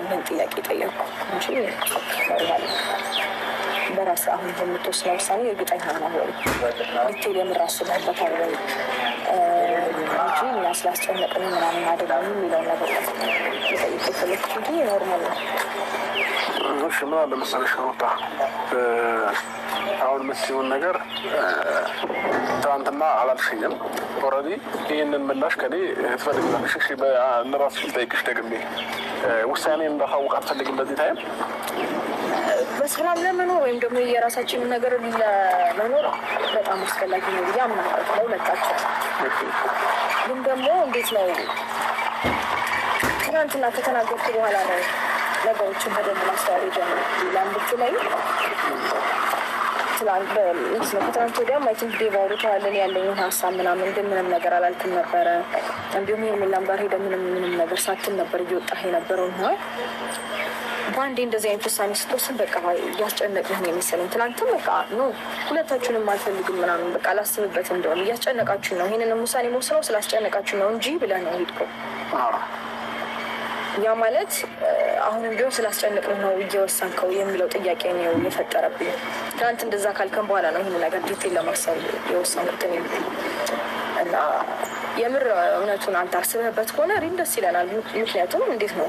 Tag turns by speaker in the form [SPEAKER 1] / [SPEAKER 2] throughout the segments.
[SPEAKER 1] ምን ጥያቄ ጠየቁ እንጂ ኖርማል በራስ አሁን የምትወስነው ውሳኔ እርግጠኛ ነው ወይ ዲቴል የምር አስበህበታል ወይ እንጂ እኛ ስላስጨነቅን ምናምን አይደለም የሚለው ነገር ጠይቄ ፈለግኩት እንጂ ኖርማል ነው።
[SPEAKER 2] እሺ ምን አለ መሰለሽ ሩታ አሁን የምትይውን ነገር ትናንትና አላልሽኝም። ኦልሬዲ ይህንን ምላሽ ከኔ ትፈልጊያለሽ። እሺ ለራስሽ ልጠይቅሽ ደግሜ ውሳኔ እንዳሳውቅ አትፈልጊም? በዚህ ታይም
[SPEAKER 1] በሰላም ለመኖር ወይም ደግሞ የራሳችንን ነገር ለመኖር በጣም አስፈላጊ ነው ብዬ አምናለሁ ለሁለታችን። ግን ደግሞ እንዴት ነው ትናንትና ከተናገርኩ በኋላ ነው ነገሮችን በደንብ ማስተዋል የጀመርኩት። ለአንድቹ ላይ ከትናንት ወዲያም አይ ቲንክ ዴቭ አውርተዋለን ያለኝን ሀሳብ ምናምን፣ ግን ምንም ነገር አላልክም ነበረ። እንዲሁም ሄርሜላም ጋር ሄደ ምንም ነገር ሳትል ነበር እየወጣህ የነበረው እና በአንዴ እንደዚህ አይነት ውሳኔ ስትወስን በቃ እያስጨነቅህ ነው የመሰለኝ። ትናንትም በቃ ኖ ሁለታችሁንም አልፈልግም ምናምን በቃ አላስብበት እንደሆነ እያስጨነቃችሁ ነው፣ ይህንንም ውሳኔ መወስነው ስላስጨነቃችሁ ነው እንጂ ብለህ ነው ሄድከው። ያ ማለት አሁንም ቢሆን ስላስጨነቅን ነው እየወሰንከው የሚለው ጥያቄ ነው የፈጠረብኝ። ትናንት እንደዛ ካልከን በኋላ ነው ይህን ነገር ዲቴል ለማሰብ የወሰንኩት እና የምር እውነቱን አንተ አስበህበት ከሆነ ሪም ደስ ይለናል። ምክንያቱም እንዴት ነው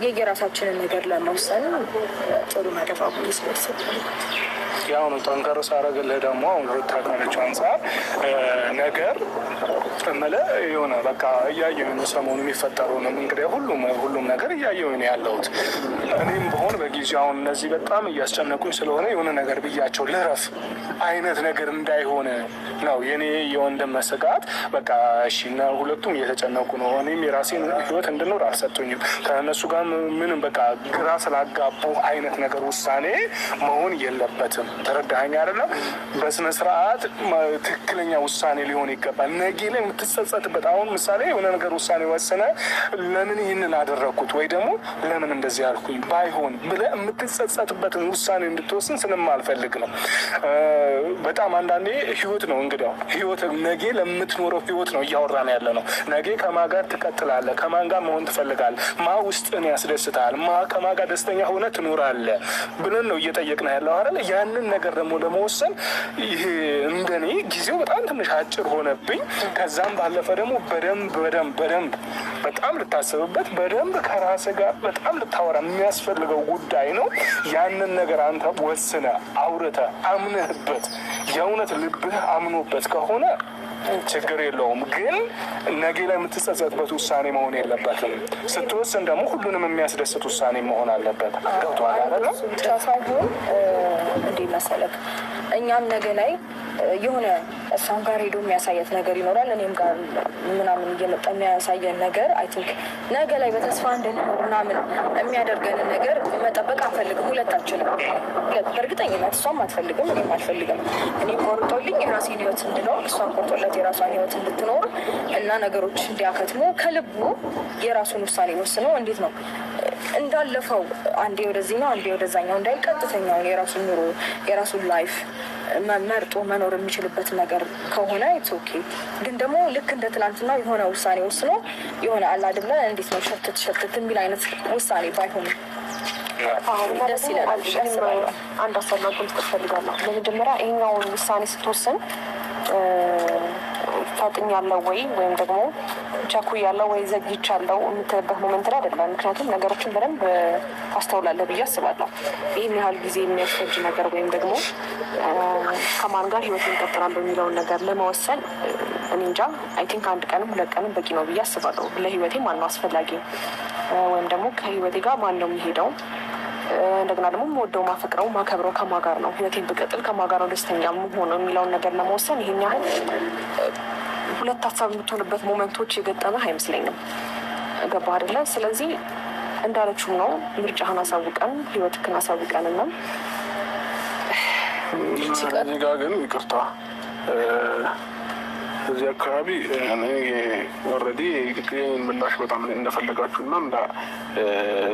[SPEAKER 1] የየራሳችንን ነገር ለመወሰን ጥሩ ነገር ስበስብ
[SPEAKER 3] ያው ነው ጠንከር ሳረግልህ ደግሞ አሁን ሩታ ካለችው አንጻር ነገር እምልህ የሆነ በቃ እያየሁኝ ሰሞኑ የሚፈጠሩንም እንግዲህ ሁሉም ነገር እያየሁኝ ያለሁት እኔም በሆን በጊዜው አሁን እነዚህ በጣም እያስጨነቁኝ ስለሆነ የሆነ ነገር ብያቸው ልረፍ አይነት ነገር እንዳይሆን ነው የኔ የወንድም ስጋት። በቃ እሺ እና ሁለቱም እየተጨነቁ ነው። እኔም የራሴን ህይወት እንድኖር አልሰጡኝም። ከእነሱ ጋር ምንም በቃ ግራ ስላጋቡ አይነት ነገር ውሳኔ መሆን የለበትም። ተረዳኸኝ አይደለም? በስነ ስርዓት ትክክለኛ ውሳኔ ሊሆን ይገባል። ነገ ላይ የምትጸጸትበት አሁን ምሳሌ የሆነ ነገር ውሳኔ ወሰነ ለምን ይህንን አደረግኩት ወይ ደግሞ ለምን እንደዚህ ያልኩኝ ባይሆን ብለህ የምትጸጸትበትን ውሳኔ እንድትወስን ስለማልፈልግ ነው። በጣም አንዳንዴ ህይወት ነው እንግዲያው ህይወት ነገ ለምትኖረው ህይወት ነው እያወራን ያለ ነው። ነገ ከማን ጋር ትቀጥላለህ? ከማን ጋር መሆን ትፈልጋለህ? ማ ውስጥን ያስደስታል? ከማን ጋር ደስተኛ ሆነ ትኖራለህ ብለን ነው እየጠየቅን ያለው አይደል? ያንን ነገር ደግሞ ለመወሰን ይሄ እንደኔ ጊዜው በጣም ትንሽ አጭር ሆነብኝ። ከዛም ባለፈ ደግሞ በደንብ በጣም ልታስብበት በደንብ ከራስህ ጋር በጣም ልታወራ የሚያስፈልገው ጉዳይ ነው። ያንን ነገር አንተ ወስነህ አውርተህ አምነህበት የእውነት ልብህ አምኖበት ከሆነ ችግር የለውም። ግን ነገ ላይ የምትጸጸትበት ውሳኔ መሆን የለበትም። ስትወስን ደግሞ ሁሉንም የሚያስደስት ውሳኔ መሆን አለበት። ገብቶሃል አይደለም? ብቻ ሳይሆን እንዲህ መሰለህ እኛም ነገ ላይ የሆነ እሷም ጋር ሄዶ የሚያሳየት ነገር ይኖራል፣ እኔም ጋር ምናምን እየመጣ የሚያሳየን ነገር አይ ቲንክ ነገ ላይ በተስፋ እንድንኖር ምናምን የሚያደርገንን ነገር መጠበቅ አንፈልግም ሁለታችንም። በእርግጠኝነት እሷም አትፈልግም፣ እኔም አልፈልግም። እኔም ቆርጦልኝ የራሴን ህይወት እንድኖር፣ እሷም ቆርጦለት የራሷን ህይወት እንድትኖር እና ነገሮች እንዲያከትሙ ከልቡ የራሱን ውሳኔ ወስነው እንዴት ነው እንዳለፈው አንዴ ወደዚህኛው አንዴ ወደዛኛው እንዳይል ቀጥተኛውን የራሱን ኑሮ የራሱን ላይፍ መርጦ መኖር የሚችልበት ነገር ከሆነ ኢትስ ኦኬ። ግን ደግሞ ልክ እንደ ትናንትና የሆነ ውሳኔ ወስኖ የሆነ አላድለ እንዴት ነው ሸትት የሚል አይነት ውሳኔ ባይሆንም ደስ ይላል።
[SPEAKER 4] አንድ አሰማኝ መስጠት ፈልጋለሁ። በመጀመሪያ ይሄኛውን ውሳኔ ስትወስን ፈጥኛለሁ ወይም ደግሞ ቸኩያለሁ ወይ ዘግይቻለሁ የምትልበት ሞመንት ላይ አይደለም። ምክንያቱም ነገሮችን በደንብ ታስተውላለህ ብዬ አስባለሁ። ይህን ያህል ጊዜ የሚያስፈጅ ነገር ወይም ደግሞ ከማን ጋር ህይወት እንቀጥላለሁ የሚለውን ነገር ለመወሰን እኔ እንጃ አይ ቲንክ 1 ቀንም 2 ቀንም በቂ ነው ብዬ አስባለሁ። ለህይወቴ ማን ነው አስፈላጊ ወይም ደግሞ ከህይወቴ ጋር ማን ነው የሚሄደው፣ እንደገና ደግሞ የምወደው ማፈቅረው ማከብረው ከማን ጋር ነው፣ ህይወቴን ብቀጥል ከማን ጋር ነው ደስተኛ የምሆነው የሚለውን ነገር ለመወሰን ይሄን ያህል ሁለት ሀሳብ የምትሆንበት ሞመንቶች የገጠመህ አይመስለኝም። ገባህ አይደለ? ስለዚህ እንዳለችውም ነው ምርጫህን አሳውቀን ህይወትህን አሳውቀን እና
[SPEAKER 2] እዚህ ጋር ግን ይቅርታ እዚህ አካባቢ ኦልሬዲ የኔን ምላሽ በጣም እንደፈለጋችሁ እና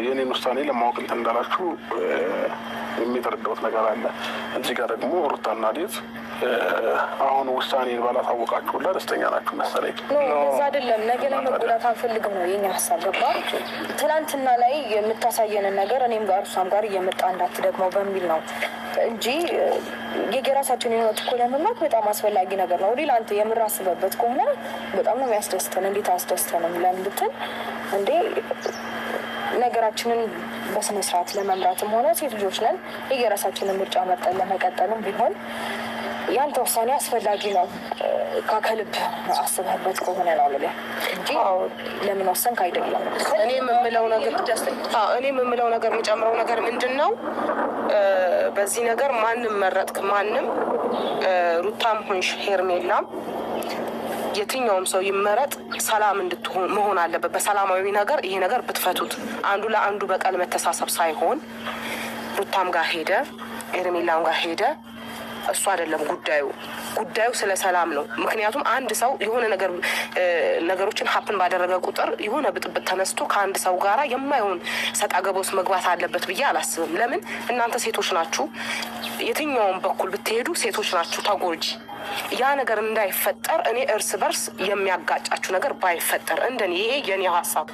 [SPEAKER 2] የኔን ውሳኔ ለማወቅ እንዳላችሁ የሚተረዳሁት ነገር አለ። እዚህ ጋር ደግሞ ሩታና ዴቭ አሁን ውሳኔን ባላሳወቃችሁ ሁላ ደስተኛ ናችሁ መሰለኝ።
[SPEAKER 1] እዛ አይደለም ነገ ላይ መጎዳት አንፈልግም ነው የኛ ሀሳብ። ገባ? ትናንትና ላይ የምታሳየንን ነገር እኔም ጋር እሷም ጋር እየመጣ እንዳትደግመው በሚል ነው እንጂ የራሳችን ህይወት እኮ ለመምራት በጣም አስፈላጊ ነገር ነው። ሌላ አንተ የምራስበበት ከሆነ በጣም ነው የሚያስደስተን። እንዴት አስደስተንም ለምን ብትል እንዴ ነገራችንን በስነ ስርዓት ለመምራትም ሆነ ሴት ልጆች ነን የራሳችንን ምርጫ መርጠን ለመቀጠልም ቢሆን ያንተ ውሳኔ አስፈላጊ ነው። ከልብ አስበህበት ከሆነ ነው ልለ እንጂ ለምን ወሰንክ አይደለም።
[SPEAKER 4] እኔ የምምለው ነገር የምጨምረው ነገር ምንድን ነው? በዚህ ነገር ማንም መረጥክ ማንም ሩታም ሆንሽ ሄርሜላም የትኛውም ሰው ይመረጥ ሰላም እንድትሆን መሆን አለበት። በሰላማዊ ነገር ይሄ ነገር ብትፈቱት አንዱ ለአንዱ በቀል መተሳሰብ ሳይሆን ሩታም ጋር ሄደ ሄርሜላም ጋር ሄደ እሱ አይደለም ጉዳዩ ስለ ሰላም ነው። ምክንያቱም አንድ ሰው የሆነ ነገሮችን ሀፕን ባደረገ ቁጥር የሆነ ብጥብጥ ተነስቶ ከአንድ ሰው ጋራ የማይሆን ሰጣ ገባ ውስጥ መግባት አለበት ብዬ አላስብም። ለምን እናንተ ሴቶች ናችሁ፣ የትኛውም በኩል ብትሄዱ ሴቶች ናችሁ ተጎጂ። ያ ነገር እንዳይፈጠር እኔ እርስ በርስ የሚያጋጫችሁ ነገር ባይፈጠር እንደኔ ይሄ የኔ ሀሳብ።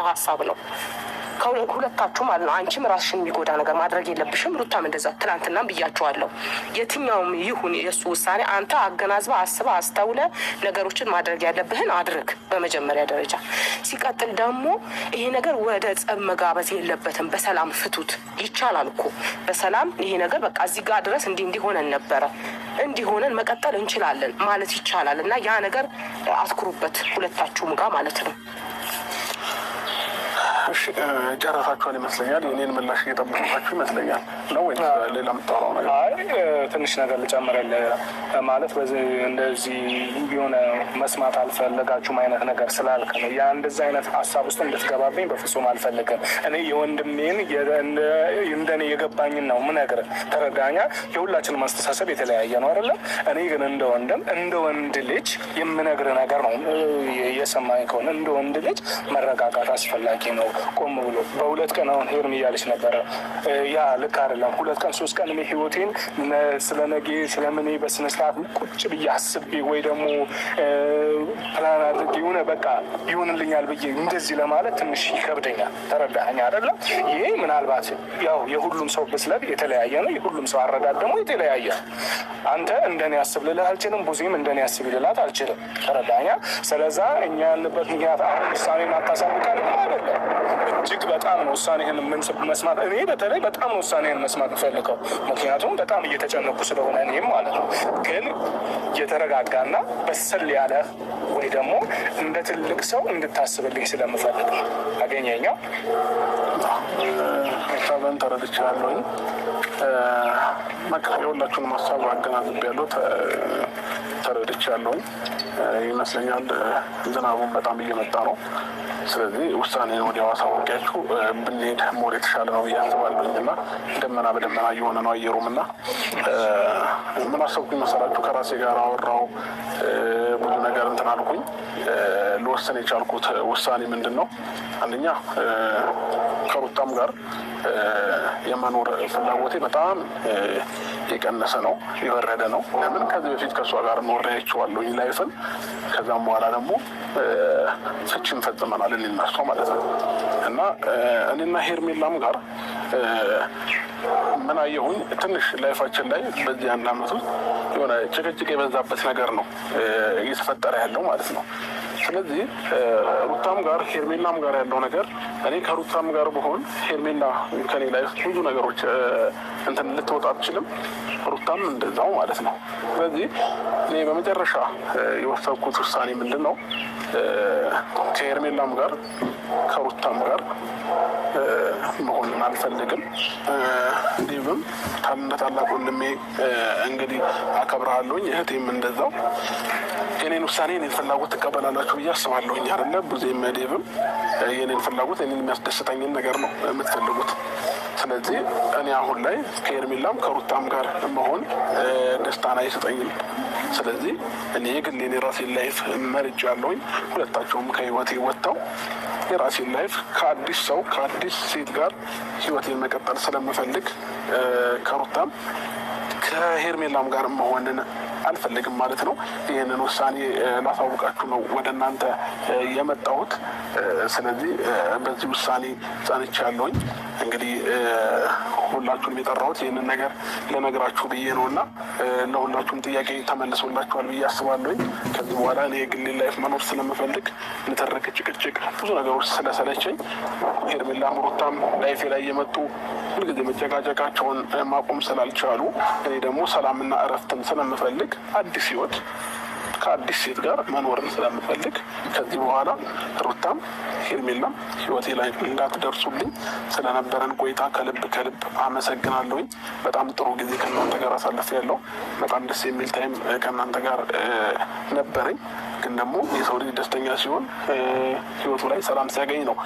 [SPEAKER 4] ሀሳብ ነው ሁለታችሁ ማለት ነው። አንቺም ራስሽን የሚጎዳ ነገር ማድረግ የለብሽም። ሩታም እንደዛ ትናንትናም ብያቸዋለሁ። የትኛውም ይሁን የእሱ ውሳኔ አንተ አገናዝበ አስበ አስተውለ ነገሮችን ማድረግ ያለብህን አድርግ በመጀመሪያ ደረጃ። ሲቀጥል ደግሞ ይሄ ነገር ወደ ጸብ መጋበዝ የለበትም። በሰላም ፍቱት። ይቻላል እኮ በሰላም ይሄ ነገር በቃ እዚህ ጋር ድረስ እንዲሆነን ነበረ እንዲሆነን መቀጠል እንችላለን ማለት ይቻላል። እና ያ ነገር አትኩሩበት ሁለታችሁም ጋር ማለት ነው።
[SPEAKER 2] እሺ ጨረሳችኋል ይመስለኛል። የኔን ምላሽ እየጠበቃችሁ ይመስለኛል ነው ወይ ሌላ የምታወራው ነገር?
[SPEAKER 3] አይ ትንሽ ነገር ልጨምርልህ ማለት በዚህ እንደዚህ የሆነ መስማት አልፈለጋችሁም አይነት ነገር ስላልክ ነው። ያ እንደዚህ አይነት ሀሳብ ውስጥ እንድትገባብኝ በፍጹም አልፈልግም። እኔ የወንድሜን እንደኔ የገባኝን ነው ምነግርህ። ተረዳኛ? የሁላችንም አስተሳሰብ የተለያየ ነው አይደለም? እኔ ግን እንደ ወንድ ልጅ የምነግርህ ነገር ነው። የሰማኝ ከሆነ እንደ ወንድ ልጅ መረጋጋት አስፈላጊ ነው። ቆም ብሎ በሁለት ቀን አሁን ሄርም እያለች ነበረ። ያ ልክ አይደለም። 2 ቀን 3 ቀን ህይወቴን ስለ ነገ ስለምኔ በስነስርዓት ቁጭ ብዬ አስቤ ወይ ደግሞ ፕላን አድርጌ የሆነ በቃ ይሆንልኛል ብዬ እንደዚህ ለማለት ትንሽ ይከብደኛል። ተረዳኸኝ አይደለም? ይሄ ምናልባት ያው የሁሉም ሰው ብስለት የተለያየ ነው። የሁሉም ሰው አረዳድ ደግሞ የተለያየ ነው። አንተ እንደኔ አስብ ልልህ አልችልም። ብዙም እንደኔ አስብ ልላት አልችልም። ተረዳኸኝ? ስለዛ እኛ ያለበት ምክንያት አሁን ውሳኔን አታሳውቃል አይደለም። እጅግ በጣም ነው ውሳኔህን መስማት እኔ በተለይ በጣም ነው ውሳኔህን መስማት ፈልገው። ምክንያቱም በጣም እየተጨነቁ ስለሆነ እኔም ማለት ነው። ግን የተረጋጋና በሰል ያለ ወይ ደግሞ እንደ ትልቅ ሰው እንድታስብልኝ ስለምፈልግ ነው። አገኘኛ
[SPEAKER 2] ሀሳብን ተረድቻለሁኝ። የሁላችሁንም ሀሳብ አገናዝብ ያለው ተረድቻለሁኝ ይመስለኛል። ዝናቡን በጣም እየመጣ ነው። ስለዚህ ውሳኔን ወዲያው አሳውቂያችሁ ብንሄድ ሞር የተሻለ ነው ብዬ አስባለሁኝ። እና ደመና በደመና እየሆነ ነው አየሩም። እና ምን አሰብኩኝ መሰላችሁ? ከራሴ ጋር አወራው ብዙ ነገር እንትን አልኩኝ። ልወሰን የቻልኩት ውሳኔ ምንድን ነው? አንደኛ ከሩታም ጋር የመኖር ፍላጎቴ በጣም የቀነሰ ነው፣ የወረደ ነው። ለምን ከዚህ በፊት ከእሷ ጋር ኖሬ አይቼዋለሁኝ ላይፍን። ከዛም በኋላ ደግሞ ፍቺን ፈጽመናል እኔና እሷ ማለት ነው። እና እኔና ሄርሜላም ጋር ምን አየሁኝ፣ ትንሽ ላይፋችን ላይ በዚህ 1 ዓመት ውስጥ የሆነ ጭቅጭቅ የበዛበት ነገር ነው እየተፈጠረ ያለው ማለት ነው። ስለዚህ ሩታም ጋር ሄርሜላም ጋር ያለው ነገር እኔ ከሩታም ጋር ብሆን ሄርሜላ ከኔ ላይ ብዙ ነገሮች እንትን ልትወጣ አትችልም፣ ሩታም እንደዛው ማለት ነው። ስለዚህ እኔ በመጨረሻ የወሰንኩት ውሳኔ ምንድን ነው? ከሄርሜላም ጋር ከሩታም ጋር መሆንን አልፈልግም። እንዲሁም ታላቅ ወንድሜ እንግዲህ አከብርሃለሁኝ፣ እህቴም እንደዛው የኔን ውሳኔ የኔን ፍላጎት ትቀበላላችሁ ብዬ አስባለሁኝ አይደለ? ብዙም ዴቭም የኔን ፍላጎት የኔን የሚያስደስተኝን ነገር ነው የምትፈልጉት። ስለዚህ እኔ አሁን ላይ ከሄርሜላም ከሩታም ጋር መሆን ደስታን አይሰጠኝም። ስለዚህ እኔ የግሌን የራሴን ላይፍ መርጫለሁኝ። ሁለታቸውም ከህይወቴ ወጥተው የራሴን ላይፍ ከአዲስ ሰው ከአዲስ ሴት ጋር ህይወቴን መቀጠል ስለምፈልግ ከሩታም ከሄርሜላም ጋር መሆንን አልፈልግም ማለት ነው። ይህንን ውሳኔ ላሳውቃችሁ ነው ወደ እናንተ የመጣሁት። ስለዚህ በዚህ ውሳኔ ጸንቻለሁኝ። እንግዲህ ሁላችሁንም የጠራሁት ይህንን ነገር ልነግራችሁ ብዬ ነው እና ለሁላችሁም ጥያቄ ተመልሶላችኋል ብዬ አስባለሁኝ። ከዚህ በኋላ እኔ የግሌ ላይፍ መኖር ስለምፈልግ ንትርክ፣ ጭቅጭቅ፣ ብዙ ነገሮች ስለሰለቸኝ ሄርሜላም ሩታም ላይፌ ላይ የመጡ ሁልጊዜ መጨቃጨቃቸውን ማቆም ስላልቻሉ እኔ ደግሞ ሰላምና እረፍትን ስለምፈልግ አዲስ ህይወት ከአዲስ ሴት ጋር መኖርን ስለምፈልግ ከዚህ በኋላ ሩታም ሄርሜላም ህይወቴ ላይ እንዳትደርሱልኝ ስለነበረን ቆይታ ከልብ አመሰግናለሁኝ። በጣም ጥሩ ጊዜ ከእናንተ ጋር አሳልፌያለሁ። በጣም ደስ የሚል ታይም ከእናንተ ጋር ነበረኝ። ግን ደግሞ የሰው ልጅ ደስተኛ ሲሆን ህይወቱ ላይ ሰላም ሲያገኝ ነው